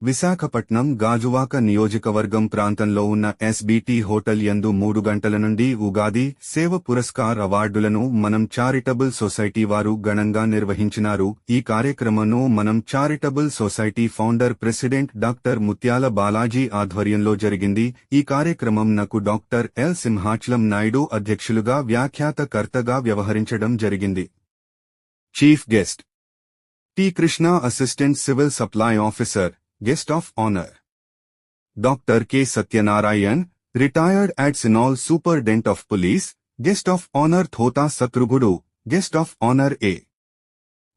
విశాఖపట్నం గాజువాక నియోజకవర్గం ప్రాంతంలో ఉన్న ఎస్బీటీ హోటల్ యందు 3 గంటల నుండి ఉగాది సేవ పురస్కార్ అవార్డులను మనం చారిటబుల్ సొసైటీ వారు ఘనంగా నిర్వహించినారు. ఈ కార్యక్రమంను మనం charitable society founder president doctor ముత్యాల బాలాజీ ఆధ్వర్యంలో జరిగింది. ఈ కార్యక్రమం నకు డాక్టర్ ఎల్ సింహాచలం నాయుడు అధ్యక్షులుగా వ్యాఖ్యాతకర్తగా వ్యవహరించడం జరిగింది. Chief guest T Krishna, assistant civil supply officer. Guest of honor Dr. K. Satyanarayan, retired Adsinol Superintendent of Police. Guest of honor Thota Satrugudu. Guest of honor A.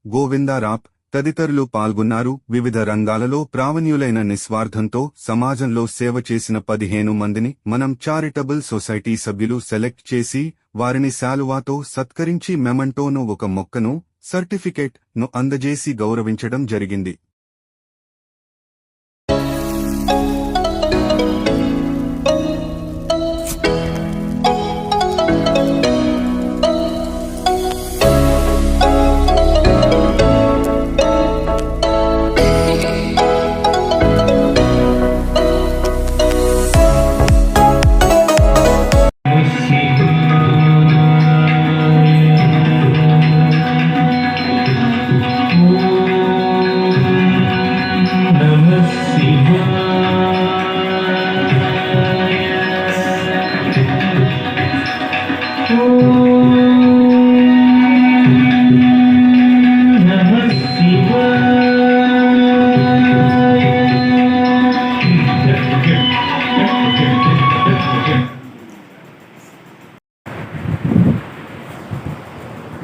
గోవిందారాప్ తదితరులు పాల్గొన్నారు. వివిధ రంగాలలో ప్రావీణ్యులైన నిస్వార్థంతో సమాజంలో సేవ చేసిన 15 మందిని మనం చారిటబుల్ సొసైటీ సభ్యులు సెలెక్ట్ చేసి వారిని శాలువాతో సత్కరించి మెమంటోను, ఒక మొక్కను, సర్టిఫికేట్ ను అందజేసి గౌరవించడం జరిగింది.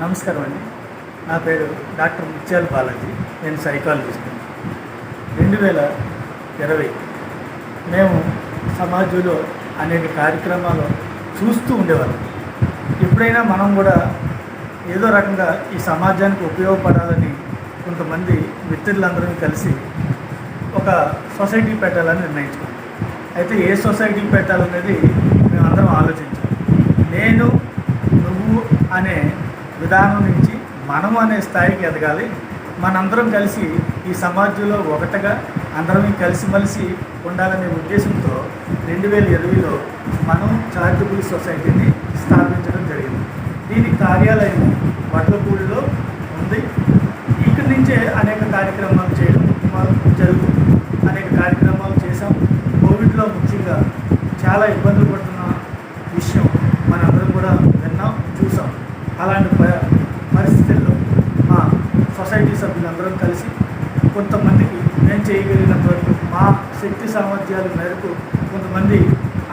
నమస్కారం అండి. నా పేరు డాక్టర్ ముత్యాల బాలాజీ. నేను సైకాలజిస్ట్. 2020 మేము సమాజంలో అనేక కార్యక్రమాలు చూస్తూ ఉండేవాళ్ళం. ఎప్పుడైనా మనం కూడా ఏదో రకంగా ఈ సమాజానికి ఉపయోగపడాలని కొంతమంది మిత్రులందరం కలిసి ఒక సొసైటీ పెట్టాలని నిర్ణయించుకున్నాం. అయితే ఏ సొసైటీ పెట్టాలనేది మేమందరం ఆలోచించాం. నేను, నువ్వు అనే విధానం నుంచి మనము అనే స్థాయికి ఎదగాలి. మనందరం కలిసి ఈ సమాజంలో ఒకటిగా అందరం కలిసిమెలిసి ఉండాలనే ఉద్దేశంతో 2020లో మనం చారిటబుల్ సొసైటీని స్థాపించడం జరిగింది. దీని కార్యాలయం వడ్లపూడిలో ఉంది. ఇక్కడి నుంచే అనేక కార్యక్రమాలు చేయడం జరుగుతుంది. అనేక కార్యక్రమాలు చేసాం. కోవిడ్లో ముఖ్యంగా చాలా ఇబ్బందులు పడుతున్న విషయం మనందరం కూడా విన్నాం, చూసాం. అలాంటి పరిస్థితుల్లో మా సొసైటీ సభ్యులందరం కలిసి కొంతమందికి మేము చేయగలిగినంత వరకు మా శక్తి సామర్థ్యాల మేరకు కొంతమంది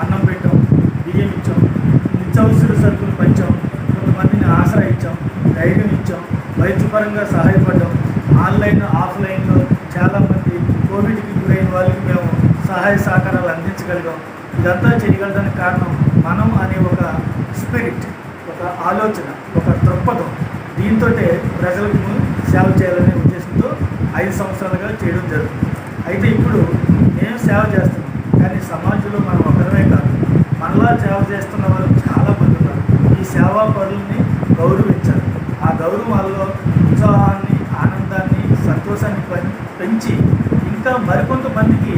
అన్నం పెట్టాం, బియ్యం ఇచ్చాం, నిత్యావసర సరుకులు పంచాం, కొంతమందిని ఆసరా ఇచ్చాం, ధైర్యం ఇచ్చాం, వైద్యపరంగా సహాయపడ్డాం. ఆన్లైన్, ఆఫ్లైన్లో చాలామంది కోవిడ్కి గురైన వాళ్ళకి మేము సహాయ సహకారాలు అందించగలిగాం. ఇదంతా చేయగలడానికి కారణం మనం అనే ఒక స్పిరిట్, ఒక ఆలోచన, ఒక దృక్పథం. దీంతో ప్రజలకు సేవ చేయాలనే ఉద్దేశంతో 5 సంవత్సరాలుగా చేయడం జరుగుతుంది. అయితే ఇప్పుడు మేము సేవ చేస్తున్నాం, కానీ సమాజంలో మనం ఒకరమే కాదు, మనలా సేవ చేస్తున్న వాళ్ళు చాలామంది ఉన్నారు. ఈ సేవా పనులని గౌరవించాలి. ఆ గౌరవం వాళ్ళలో ఉత్సాహాన్ని, ఆనందాన్ని, సంతోషాన్ని పెంచి ఇంకా మరికొంతమందికి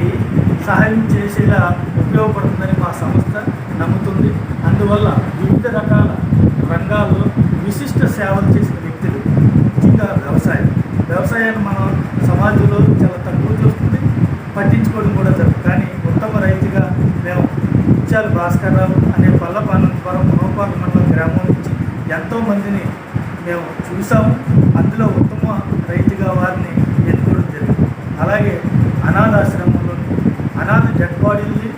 సహాయం చేసేలా ఉపయోగపడుతుందని మా సంస్థ నమ్ముతుంది. అందువల్ల వివిధ రకాల రంగాల్లో విశిష్ట సేవలు చేసిన వ్యక్తులు, ముఖ్యంగా వ్యవసాయాన్ని మనం సమాజంలో చాలా తక్కువ చూస్తుంది, పట్టించుకోవడం కూడా జరుగుతుంది. కానీ ఉత్తమ రైతుగా మేము ముత్యాల భాస్కర్రావు అనే పల్లపానంతపురం మోపాల మండలం గ్రామం నుంచి ఎంతోమందిని మేము చూసాము. అందులో ఉత్తమ రైతుగా వారిని ఎన్నుకోవడం జరిగింది. అలాగే అనాథాశ్రమంలోని అనాథ డెడ్ బాడీల్ని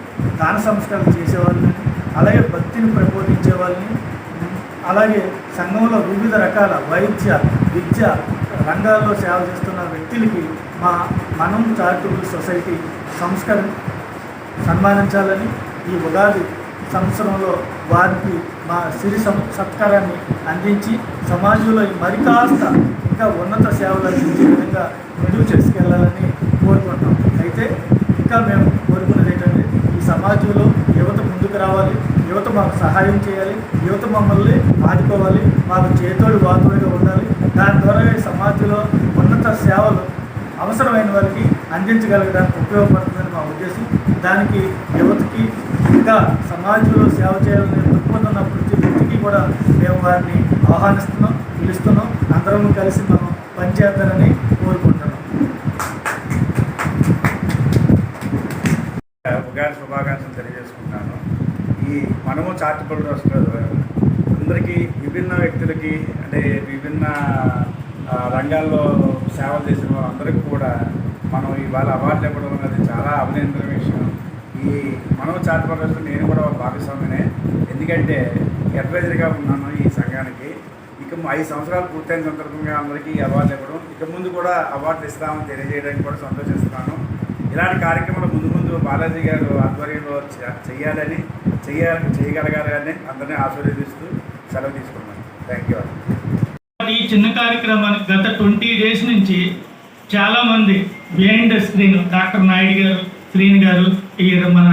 దాన సంస్కారాలు చేసేవాళ్ళని, అలాగే భక్తిని ప్రబోధించే వాళ్ళని, అలాగే సంఘంలో వివిధ రకాల వైద్య, విద్య రంగాల్లో సేవ చేస్తున్న వ్యక్తులకి మనం చారిటబుల్ సొసైటీ సన్మానించాలని, ఈ ఉగాది సంవత్సరంలో వారికి మా సిరి సత్కారాన్ని అందించి సమాజంలో మరి కాస్త ఇంకా ఉన్నత సేవలు అందించే విధంగా ముందుకు చేసుకెళ్లాలని కోరుకుంటాం. అయితే ఇంకా మేము కోరుకున్నది ఏంటంటే, ఈ సమాజంలో యువత ముందుకు రావాలి, యువత మాకు సహాయం చేయాలి, యువత మమ్మల్ని ఆదుకోవాలి, మాకు చేతోడు వాతుడుగా ఉండాలి. దాని ద్వారా సమాజంలో ఉన్నత సేవలు అవసరమైన వారికి అందించగలగడానికి ఉపయోగపడుతుందని మా ఉద్దేశం. దానికి యువతకి ఇంకా సమాజంలో సేవ చేయాలనే దృక్పథం వృత్తికి కూడా మేము వారిని ఆహ్వానిస్తున్నాం, పిలుస్తున్నాం. అందరం కలిసి మనం పనిచేద్దామని కోరుకుంటున్నాం. ఉగాది శుభాకాంక్షలు తెలియజేసుకుంటున్నాను. ఈ మనము చారిటబుల్ ట్రస్ట్ అందరికీ విభిన్న వ్యక్తులకి అంటే విభిన్న రంగాల్లో సేవలు చేసిన అందరికీ కూడా మనం ఇవాళ అవార్డులు ఇవ్వడం అనేది చాలా అభినందన విషయం. ఈ మనము చారిటబుల్ ట్రస్ట్ నేను కూడా భాగస్వామినే. ఎందుకంటే అడ్వైజర్గా ఉన్నాను ఈ సంఘానికి. ఇక 5 సంవత్సరాలు పూర్తయిన సందర్భంగా అందరికీ అవార్డులు ఇవ్వడం, ఇక ముందు కూడా అవార్డులు ఇస్తామని తెలియజేయడానికి కూడా సంతోషిస్తున్నాను. ఇలాంటి కార్యక్రమాలు ముందు ముందు బాలాజీ గారు ఆధ్వర్యంలో చేయగలగాలని అందరినీ ఆశీర్వదిస్తూ సెలవు తీసుకున్నాను. Thank you. ఈ చిన్న కార్యక్రమానికి గత 20 days నుంచి చాలామంది behind the screen doctor Naidu గారు, శ్రీని గారు, ఈ మన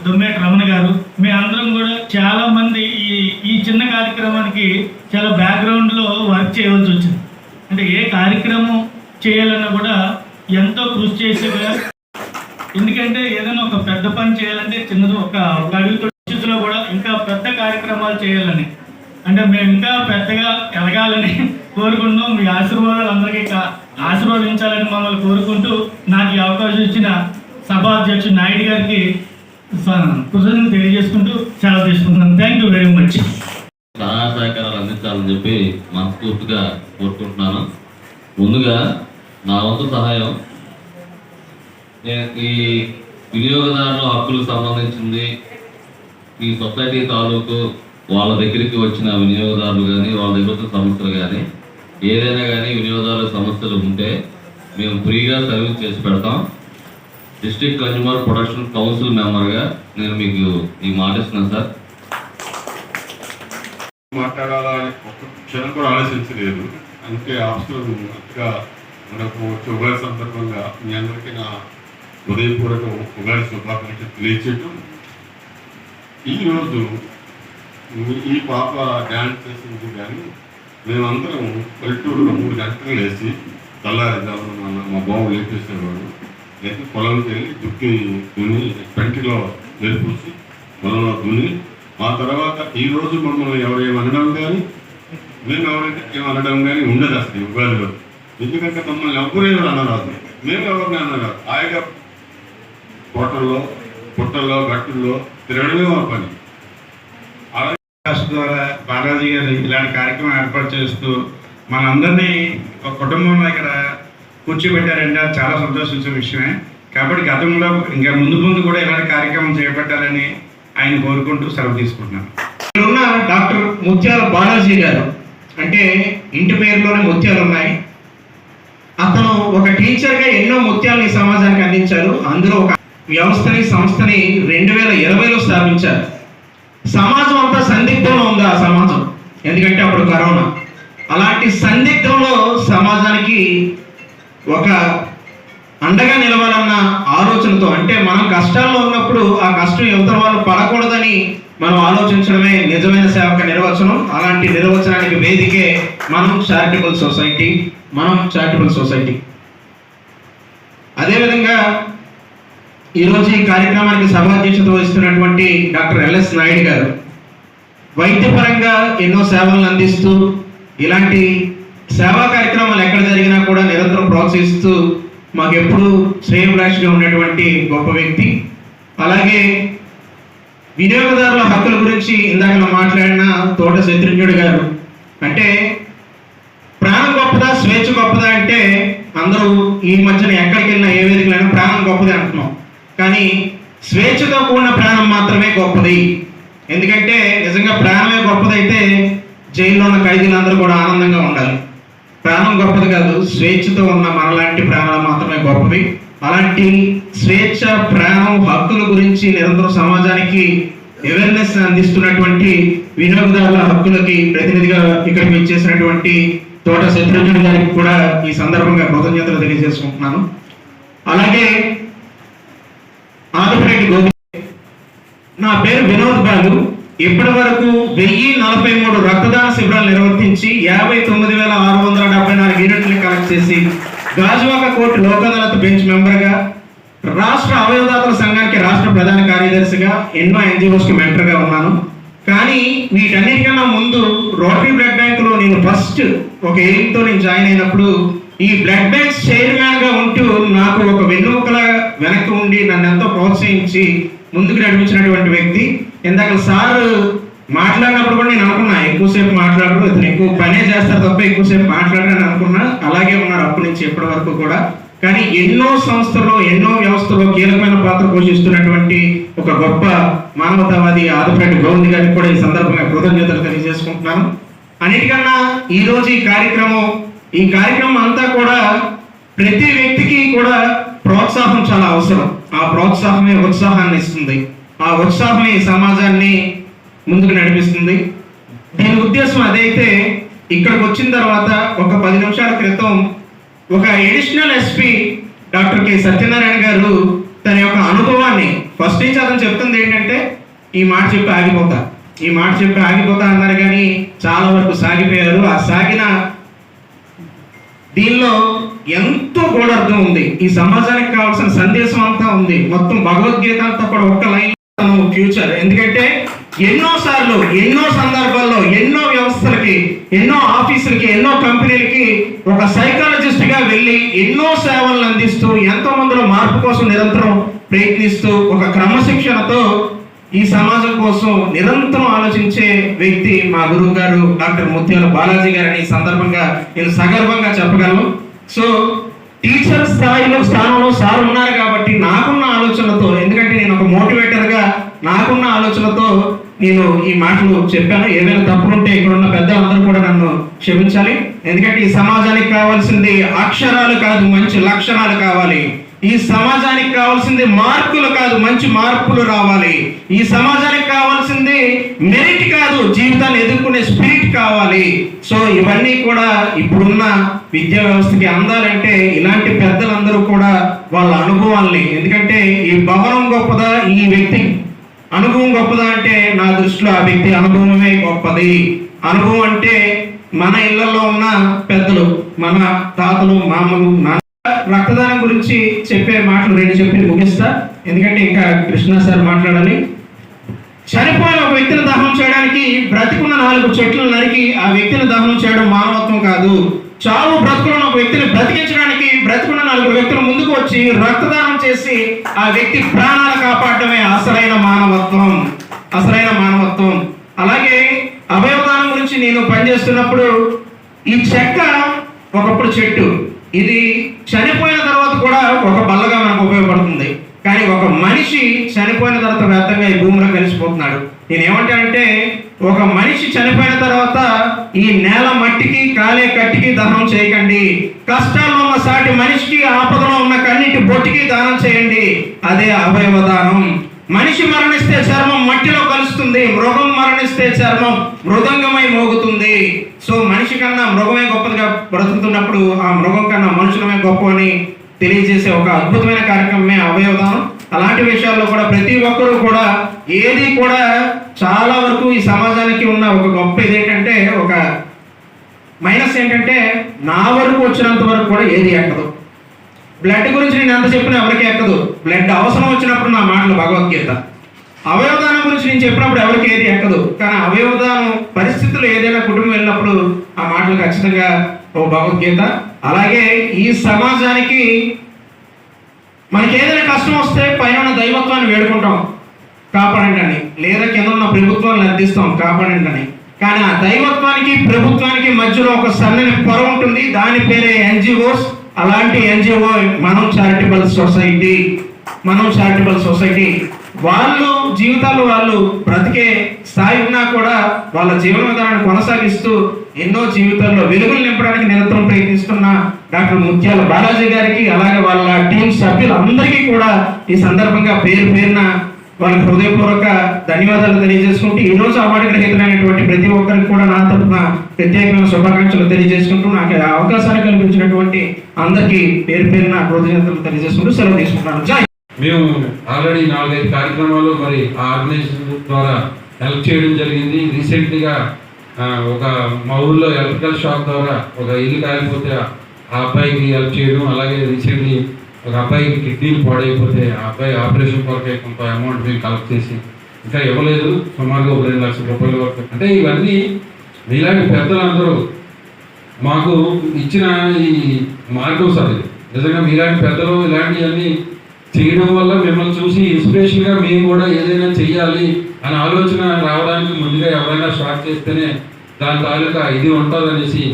దొమ్మేట రమణ గారు, మీ అందరం కూడా చాలామంది ఈ చిన్న కార్యక్రమానికి చాలా బ్యాక్గ్రౌండ్లో వర్క్ చేయవలసి వచ్చింది. అంటే ఏ కార్యక్రమం చేయాలన్నా కూడా ఎంతో కృషి చేసేవారు. ఎందుకంటే ఏదైనా ఒక పెద్ద పని చేయాలంటే చిన్నది ఒక అడుగుతో స్థితిలో కూడా ఇంకా పెద్ద కార్యక్రమాలు చేయాలని, అంటే మేము ఇంకా పెద్దగా ఎదగాలని కోరుకుంటున్నాం. మీ ఆశీర్వాదాలు అందరికీ ఆశీర్వదించాలని మమ్మల్ని కోరుకుంటూ నాకు ఈ అవకాశం ఇచ్చిన సభాధ్యక్షుడు నాయుడు గారికి కృతజ్ఞతలు తెలియజేసుకుంటూ సెలవు తీసుకుంటున్నాను. Thank you very much. సహాయ సహకారాలు అందించాలని చెప్పి మనస్ఫూర్తిగా కోరుకుంటున్నాను. ముందుగా నా వంతు సహాయం, ఈ వినియోగదారుల హక్కులకు సంబంధించింది ఈ సొసైటీ తాలూకు వాళ్ళ దగ్గరికి వచ్చిన వినియోగదారులు కానీ వాళ్ళ దగ్గర వచ్చిన సమస్యలు కానీ ఏదైనా కానీ వినియోగదారుల సమస్యలు ఉంటే మేము ఫ్రీగా సర్వీస్ చేసి పెడతాం. డిస్ట్రిక్ట్ కన్జ్యూమర్ ప్రొటెక్షన్ కౌన్సిల్ మెంబర్గా నేను మీకు ఈ మాట ఇస్తున్నాను సార్. మాట్లాడాలని ఒక్క క్షణం కూడా ఆలోచించలేదు. అందుకే ఆఫీసులో అంతగా మనకు ఉగాది సందర్భంగా మీ అందరికీ నా హృదయపూర్వక ఉగాది శుభాకాంక్షలు తెలియచేయటం. ఈరోజు ఈ పాప డ్యాన్స్ చేసింది కానీ మేమందరం పల్లెటూరులో 3 గంటలు వేసి తెల్లారిద్దామని మా బాబు లేపేసేవాడు. అయితే పొలంకి వెళ్ళి దుక్కి దున్ని పెంటిలో నేర్పూసి పొలంలో దున్ని ఆ తర్వాత ఈరోజు మమ్మల్ని ఎవరేమనడం కానీ మేము ఎవరైతే ఏమనడం కానీ ఉండదు అసలు ఉగాదిలో. ఎందుకంటే మమ్మల్ని ఎవరు అనరాదు, మేము ఎవరిని అనరాదు. హాయిగా తోటల్లో పుట్టల్లో గట్టుల్లో తిరగడమే మా పని. ట్రస్ట్ ద్వారా బాలాజీ గారు ఇలాంటి కార్యక్రమం ఏర్పాటు చేస్తూ మనందరినీ ఒక కుటుంబంలో ఇక్కడ కూర్చోబెట్టారంటే అది చాలా సంతోషించే విషయమే. కాబట్టి గతంలో ఇంకా ముందు ముందు కూడా ఇలాంటి కార్యక్రమం చేపట్టాలని ఆయన కోరుకుంటూ సెలవు తీసుకుంటున్నాను. ఇక్కడ ఉన్న డాక్టర్ ముత్యాల బాలాజీ గారు అంటే ఇంటి పేరులోనే ముత్యాలు ఉన్నాయి. అతను ఒక టీచర్గా ఎన్నో ముత్యాలను ఈ సమాజానికి అందించారు. అందులో ఒక వ్యవస్థని సంస్థని 2020లో స్థాపించారు. సమాజం అంతా సందిగ్ధంలో ఉంది. ఆ సమాజం ఎందుకంటే అప్పుడు కరోనా. అలాంటి సందిగ్ధంలో సమాజానికి ఒక అండగా నిలవాలన్న ఆలోచనతో, అంటే మనం కష్టాల్లో ఉన్నప్పుడు ఆ కష్టం యువతల వాళ్ళు పడకూడదని మనం ఆలోచించడమే నిజమైన సేవక నిర్వచనం. అలాంటి నిర్వచనానికి వేదికే మనం చారిటబుల్ సొసైటీ. అదేవిధంగా ఈరోజు ఈ కార్యక్రమానికి సభాధ్యక్షత వహిస్తున్నటువంటి డాక్టర్ ఎల్ఎస్ నాయుడు గారు వైద్యపరంగా ఎన్నో సేవలను అందిస్తూ ఇలాంటి సేవా కార్యక్రమాలు ఎక్కడ జరిగినా కూడా నిరంతరం ప్రోత్సహిస్తూ మాకు ఎప్పుడు శ్రేయభిలాషిగా ఉన్నటువంటి గొప్ప వ్యక్తి. అలాగే వినియోగదారుల హక్కుల గురించి ఇందాక మాట్లాడిన తోట శత్రుఘ్నుడు గారు, అంటే ప్రాణం గొప్పదా స్వేచ్ఛ గొప్పదా అంటే అందరూ ఈ మధ్యన ఎక్కడికి వెళ్ళినా ఏ వేదికలైనా ప్రాణం గొప్పది అంటున్నాం. కానీ స్వేచ్ఛతో కూడిన ప్రాణం మాత్రమే గొప్పది. ఎందుకంటే నిజంగా ప్రాణమే గొప్పదైతే జైల్లో ఉన్న ఖైదీలందరూ కూడా ఆనందంగా ఉండాలి. ప్రాణం గొప్పది కాదు, స్వేచ్ఛతో ఉన్న మనలాంటి ప్రాణాలు మాత్రమే గొప్పవి. అలాంటి స్వేచ్ఛ, ప్రాణం, హక్కుల గురించి నిరంతరం సమాజానికి అవేర్నెస్ అందిస్తున్నటువంటి వినియోగదారుల హక్కులకి ప్రతినిధిగా ఇక్కడికి వచ్చేసినటువంటి తోట శత్రుఘ్నుడు గారికి కూడా ఈ సందర్భంగా కృతజ్ఞతలు తెలియజేసుకుంటున్నాను. అలాగే ఆదిరెడ్డి గోపి, నా పేరు వినోద్ బాలు. ఇప్పటి వరకు 1043 రక్తదాన శిబిరాలు నిర్వర్తించి 59,674 యూనిట్లు కలెక్ట్ చేసి గాజువాక కోర్టు లోక్ అదాలత్ బెంచ్ మెంబర్గా రాష్ట్ర అవయవదాతల సంఘానికి రాష్ట్ర ప్రధాన కార్యదర్శిగా, ఎన్నో ఎన్జిఓస్కి మెంటర్గా ఉన్నాను. కానీ వీటన్నిటికన్నా ముందు రోటరీ బ్లడ్ బ్యాంకులో నేను ఫస్ట్ ఒక ఎయిమ్తో నేను జాయిన్ అయినప్పుడు ఈ బ్లడ్ బ్యాంక్ చైర్మన్గా ఉంటూ నాకు ఒక వెన్నుముకల వెనక్కి ఉండి నన్ను ఎంతో ప్రోత్సహించి ముందుకు నడిపించినటువంటి వ్యక్తి. ఇందాక సార్ మాట్లాడినప్పుడు కూడా నేను అనుకున్నా ఎక్కువసేపు మాట్లాడరు, ఇతను ఎక్కువ పనే చేస్తారు తప్ప ఎక్కువసేపు మాట్లాడరని అనుకున్నా. అలాగే ఉన్నారు అప్పటి నుంచి ఇప్పటి వరకు కూడా. కానీ ఎన్నో సంస్థల్లో, ఎన్నో వ్యవస్థలో కీలకమైన పాత్ర పోషిస్తున్నటువంటి ఒక గొప్ప మానవతావాది ఆదిరెడ్డి గోవింద్ గారికి కూడా ఈ సందర్భంగా కృతజ్ఞతలు తెలియజేసుకుంటున్నాను. అన్నిటికన్నా ఈరోజు ఈ కార్యక్రమం అంతా కూడా ప్రతి వ్యక్తికి కూడా ప్రోత్సాహం చాలా అవసరం. ఆ ప్రోత్సాహమే ఉత్సాహాన్ని ఇస్తుంది. ఆ ఉత్సాహమే ఈ సమాజాన్ని ముందుకు నడిపిస్తుంది. దీని ఉద్దేశం అదైతే ఇక్కడికి వచ్చిన తర్వాత ఒక 10 నిమిషాల క్రితం ఒక additional SP doctor K Satyanarayana గారు తన యొక్క అనుభవాన్ని ఫస్ట్ నుంచి అతను చెప్తుంది ఏంటంటే ఈ మాట చెప్పి ఆగిపోతా అన్నారు. కానీ చాలా వరకు సాగిపోయారు. ఆ సాగిన దీనిలో ఎంతో గూఢార్థం ఉంది. ఈ సమాజానికి కావాల్సిన సందేశం అంతా ఉంది. మొత్తం భగవద్గీత అంతా కూడా ఒక్క లైన్ ఫ్యూచర్. ఎందుకంటే ఎన్నోసార్లు, ఎన్నో సందర్భాల్లో, ఎన్నో వ్యవస్థలకి, ఎన్నో ఆఫీసులకి, ఎన్నో కంపెనీలకి ఒక సైకాలజిస్ట్ గా వెళ్ళి ఎన్నో సేవలను అందిస్తూ ఎంతో మందిలో మార్పు కోసం నిరంతరం ప్రయత్నిస్తూ ఒక క్రమశిక్షణతో ఈ సమాజం కోసం నిరంతరం ఆలోచించే వ్యక్తి మా గురువు గారు డాక్టర్ ముత్యాల బాలాజీ గారని ఈ సందర్భంగా నేను సగర్వంగా చెప్పగలను. సో టీచర్ స్థానంలో సార్ ఉన్నారు కాబట్టి నాకున్న ఆలోచనలతో, ఎందుకంటే నేను ఒక మోటివేటర్గా నాకున్న ఆలోచనతో నేను ఈ మాటలు చెప్పాను. ఏదైనా తప్పులుంటే ఇక్కడ ఉన్న పెద్దలందరూ కూడా నన్ను క్షమించాలి. ఎందుకంటే ఈ సమాజానికి కావాల్సింది అక్షరాలు కాదు, మంచి లక్షణాలు కావాలి. ఈ సమాజానికి కావాల్సింది మార్కులు కాదు, మంచి మార్పులు రావాలి. ఈ సమాజానికి కావాల్సింది మెరిట్ కాదు, జీవితాన్ని ఎదుర్కొనే స్పిరిట్ కావాలి. సో ఇవన్నీ కూడా ఇప్పుడున్న విద్యా వ్యవస్థకి అందాలంటే ఇలాంటి పెద్దలందరూ కూడా వాళ్ళ అనుభవాల్ని, ఎందుకంటే ఈ భవనం గొప్పదా ఈ వ్యక్తి అనుభవం గొప్పదా అంటే నా దృష్టిలో ఆ వ్యక్తి అనుభవమే గొప్పది. అనుభవం అంటే మన ఇళ్లలో ఉన్న పెద్దలు, మన తాతలు, మామలు, రక్తదానం గురించి చెప్పే మాటలు 2 చెప్పి ముగిస్తా. ఎందుకంటే ఇంకా కృష్ణ సార్ మాట్లాడాలి. చనిపోయిన ఒక వ్యక్తిని దహనం చేయడానికి బ్రతికున్న 4 చెట్లు నరికి ఆ వ్యక్తిని దహనం చేయడం మానవత్వం కాదు. చావు బ్రతుకున్న ఒక వ్యక్తిని బ్రతికించడానికి బ్రతికున్న 4 వ్యక్తులు ముందుకు వచ్చి రక్తదానం చేసి ఆ వ్యక్తి ప్రాణాలు కాపాడటమే అసలైన మానవత్వం. అలాగే అవయవదానం గురించి నేను పనిచేస్తున్నప్పుడు ఈ చెక్క ఒకప్పుడు చెట్టు, ఇది చనిపోయిన తర్వాత కూడా ఒక బల్లగా మనకు ఉపయోగపడుతుంది. కానీ ఒక మనిషి చనిపోయిన తర్వాత వ్యర్థంగా ఈ భూమిలో కలిసిపోతున్నాడు. నేనేమంటానంటే ఒక మనిషి చనిపోయిన తర్వాత ఈ నేల మట్టికి, కాలే కట్టికి దహనం చేయకండి. కష్టాల్లో ఉన్న సాటి మనిషికి, ఆపదలో ఉన్న కన్నిటి బొట్టికి దానం చేయండి. అదే అవయవ దానం. మనిషి మరణిస్తే చర్మం మట్టిలో కలుస్తుంది, మృగం మరణిస్తే చర్మం మృదంగమై మోగుతుంది. సో మనిషి కన్నా మృగమే గొప్పదిగా బ్రతుకుతున్నప్పుడు ఆ మృగం కన్నా మనుషులమే గొప్ప అని తెలియజేసే ఒక అద్భుతమైన కార్యక్రమమే అవయవదానం. అలాంటి విషయాల్లో కూడా ప్రతి ఒక్కరూ కూడా ఏది కూడా చాలా వరకు ఈ సమాజానికి ఉన్న ఒక గొప్ప ఇదేంటంటే, ఒక మైనస్ ఏంటంటే నా వరకు వచ్చినంత వరకు కూడా ఏది ఎక్కదు. బ్లడ్ గురించి నేను ఎంత చెప్పినా ఎవరికి ఎక్కదు. బ్లడ్ అవసరం వచ్చినప్పుడు నా మాటలు భగవద్గీత. అవయవదానం గురించి నేను చెప్పినప్పుడు ఎవరికి ఏది ఎక్కదు. కానీ అవయవదానం పరిస్థితులు ఏదైనా కుటుంబం వెళ్ళినప్పుడు ఆ మాటలు ఖచ్చితంగా ఓ భగవద్గీత. అలాగే ఈ సమాజానికి మనకి ఏదైనా కష్టం వస్తే పైన ఉన్న దైవత్వాన్ని వేడుకుంటాం, కాపాడండి అని, లేదా కింద ఉన్న ప్రభుత్వాన్ని అర్థిస్తాం, కాపాడండి అని. కానీ ఆ దైవత్వానికి ప్రభుత్వానికి మధ్యలో ఒక సన్నని పొర ఉంటుంది, దాని పేరే ఎన్జిఓస్. అలాంటి ఎన్జిఓ మనం చారిటబుల్ సొసైటీ. వాళ్ళు జీవితాలు వాళ్ళు బ్రతికే స్థాయి ఉన్నా కూడా వాళ్ళ జీవన విధానాన్ని కొనసాగిస్తూ ఎన్నో జీవితాల్లో వెలుగులు నింపడానికి నిరంతరం ప్రయత్నిస్తున్న డాక్టర్ ముత్యాల బాలాజీ గారికి, అలాగే వాళ్ళ టీం సభ్యులందరికీ కూడా ఈ సందర్భంగా పేరున వాళ్ళకి హృదయపూర్వక ధన్యవాదాలు తెలియజేసుకుంటూ ఈ రోజు అవార్డు గ్రహీతలైనటువంటి ప్రతి ఒక్కరికి కూడా నా తరఫున ప్రత్యేకమైన శుభాకాంక్షలు తెలియజేసుకుంటూ నాకు అవకాశాన్ని కల్పించినటువంటి అందరికీ పేరున కృతజ్ఞతలు తెలియజేసుకుంటూ సెలవు తీసుకుంటున్నాను. మేము ఆల్రెడీ 4-5 కార్యక్రమాలు మరి ఆ ఆర్గనైజేషన్ ద్వారా హెల్ప్ చేయడం జరిగింది. రీసెంట్లీగా ఒక మా ఊళ్ళో ఎలక్ట్రికల్ షాప్ ద్వారా ఒక ఇల్లు కాలిపోతే ఆ అబ్బాయికి హెల్ప్ చేయడం, అలాగే రీసెంట్లీ ఒక అబ్బాయికి కిడ్నీలు పాడైపోతే ఆ అబ్బాయి ఆపరేషన్ కొరకే కొంత అమౌంట్ మేము కలెక్ట్ చేసి ఇంకా ఇవ్వలేదు, సుమారుగా 2 లక్షల రూపాయల వరకు. అంటే ఇవన్నీ మీలాంటి పెద్దలందరూ మాకు ఇచ్చిన ఈ మార్గం సార్. ఇది నిజంగా మీలాంటి పెద్దలు ఇలాంటివన్నీ చేయడం వల్ల మిమ్మల్ని చూసి ఇన్స్పిరేషన్గా మేము కూడా ఏదైనా చెయ్యాలి అనే ఆలోచన రావడానికి ముందుగా ఎవరైనా స్టార్ట్ చేస్తేనే దాని తాలూకా ఇది ఉంటుందనేసి.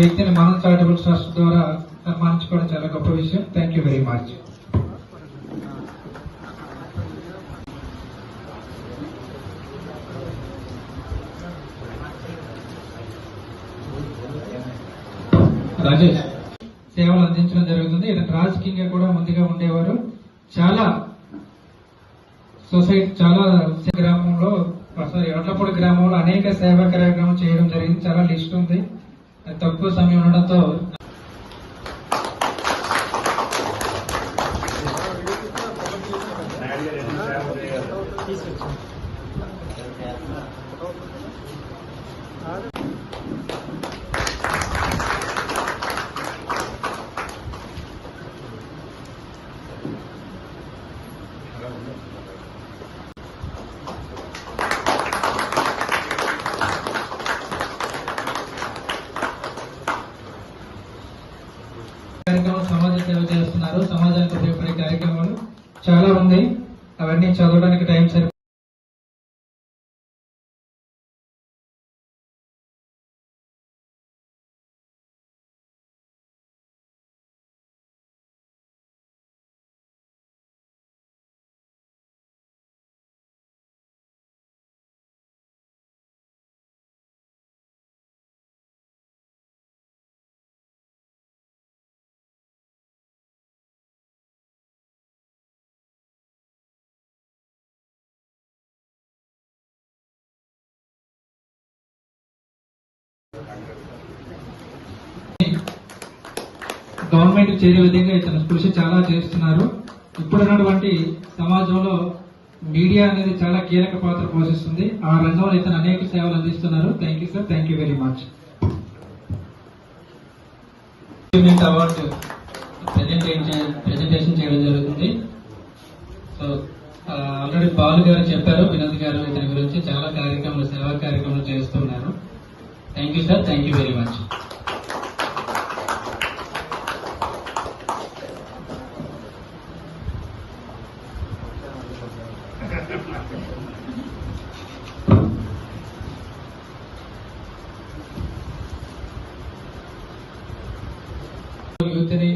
వ్యక్తిని మనం చారిటబుల్ ట్రస్ట్ ద్వారా సన్మానించుకోవడం చాలా గొప్ప విషయం. Thank you very much. Rajesh సేవలు అందించడం జరుగుతుంది. ఇతను రాజకీయంగా కూడా ముందుగా ఉండేవారు. చాలా సొసైటీ చాలా గ్రామంలో ఎడ్లపూడి గ్రామంలో అనేక సేవా కార్యక్రమాలు చేయడం జరిగింది. చాలా లిస్ట్ ఉంది. తక్కువ సమయం ఉండడంతో కార్యక్రమం సమాజ సేవ చేస్తున్నారు. సమాజానికి ఉపయోగపడే కార్యక్రమాలు చాలా ఉంది. అవన్నీ చదవడానికి టైం సరి గవర్నమెంట్ చేరే విధంగా ఇతను కృషి చాలా చేస్తున్నారు. ఇప్పుడున్నటువంటి సమాజంలో మీడియా అనేది చాలా కీలక పాత్ర పోషిస్తుంది. ఆ రంగంలో ఇతను అనేక సేవలు అందిస్తున్నారు. Thank you sir. Thank you very much. Award presentation చేయడం జరుగుతుంది. సో ఆల్రెడీ బాలు గారు చెప్పారు, వినోద్ గారు ఇతని గురించి చాలా కార్యక్రమాలు సేవా కార్యక్రమాలు చేస్తున్నారు. Thank you sir. Thank you very much. Youth ని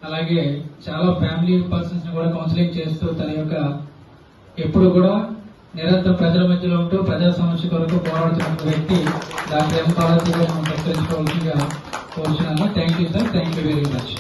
అలాగే చాలా ఫ్యామిలీ పర్సన్స్ ని కూడా కౌన్సిలింగ్ చేస్తూ తన యొక్క ఎప్పుడు కూడా నిరంతరం ప్రజల మధ్యలో ఉంటూ ప్రజా సమస్య కొరకు పోరాడుతున్న వ్యక్తి డాక్టర్ ఎం. కాళోజీ గారు మనం సత్కరించుకోవాల్సిందిగా కోరుచున్నాను. Thank you sir. Thank you very much.